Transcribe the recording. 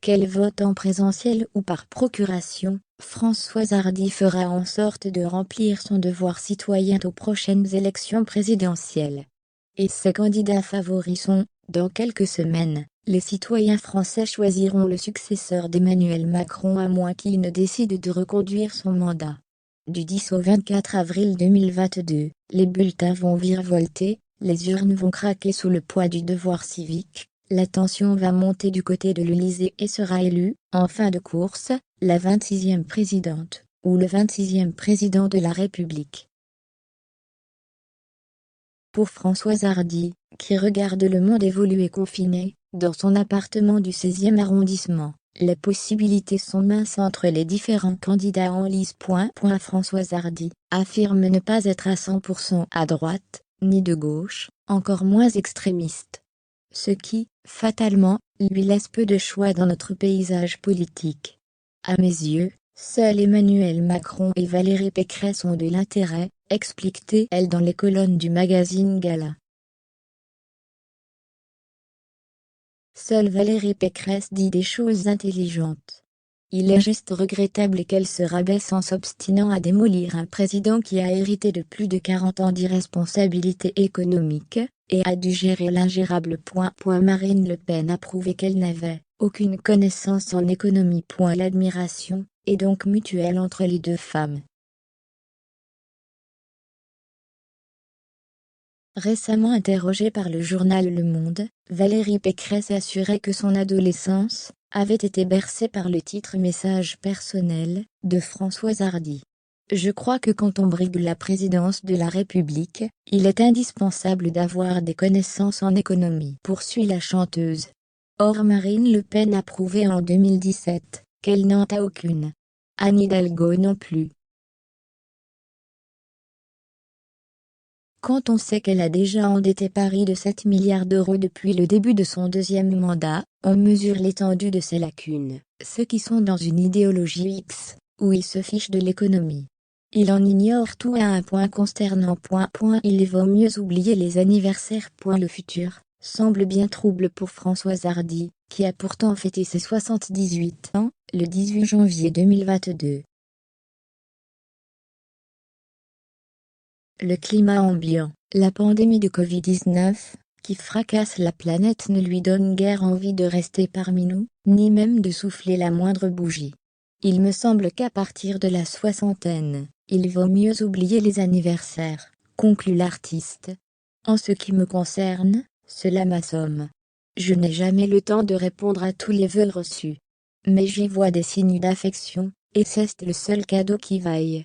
Qu'elle vote en présentiel ou par procuration, Françoise Hardy fera en sorte de remplir son devoir citoyen aux prochaines élections présidentielles. Et ses candidats favoris sont, dans quelques semaines, les citoyens français choisiront le successeur d'Emmanuel Macron à moins qu'il ne décide de reconduire son mandat. Du 10 au 24 avril 2022, les bulletins vont virevolter, les urnes vont craquer sous le poids du devoir civique, la tension va monter du côté de l'Élysée et sera élue, en fin de course, la 26e présidente, ou le 26e président de la République. Pour Françoise Hardy, qui regarde le monde évoluer confiné, dans son appartement du 16e arrondissement, les possibilités sont minces entre les différents candidats en lice. Françoise Hardy affirme ne pas être à 100% à droite, ni de gauche, encore moins extrémiste. Ce qui, fatalement, lui laisse peu de choix dans notre paysage politique. À mes yeux, seuls Emmanuel Macron et Valérie Pécresse ont de l'intérêt, explique-t-elle dans les colonnes du magazine Gala. Seule Valérie Pécresse dit des choses intelligentes. Il est juste regrettable qu'elle se rabaisse en s'obstinant à démolir un président qui a hérité de plus de 40 ans d'irresponsabilité économique, et a dû gérer l'ingérable. Marine Le Pen a prouvé qu'elle n'avait aucune connaissance en économie. L'admiration est donc mutuelle entre les deux femmes. Récemment interrogée par le journal Le Monde, Valérie Pécresse assurait que son adolescence avait été bercée par le titre Message personnel de Françoise Hardy. Je crois que quand on brigue la présidence de la République, il est indispensable d'avoir des connaissances en économie, poursuit la chanteuse. Or Marine Le Pen a prouvé en 2017 qu'elle n'en a aucune. Anne Hidalgo non plus. Quand on sait qu'elle a déjà endetté Paris de 7 milliards d'euros depuis le début de son deuxième mandat, on mesure l'étendue de ses lacunes. Ceux qui sont dans une idéologie X, où ils se fichent de l'économie. Il en ignore tout à un point consternant. Il vaut mieux oublier les anniversaires. Le futur semble bien trouble pour Françoise Hardy, qui a pourtant fêté ses 78 ans, le 18 janvier 2022. Le climat ambiant, la pandémie de Covid-19, qui fracasse la planète ne lui donne guère envie de rester parmi nous, ni même de souffler la moindre bougie. Il me semble qu'à partir de la soixantaine, il vaut mieux oublier les anniversaires, conclut l'artiste. En ce qui me concerne, cela m'assomme. Je n'ai jamais le temps de répondre à tous les vœux reçus. Mais j'y vois des signes d'affection, et c'est le seul cadeau qui vaille.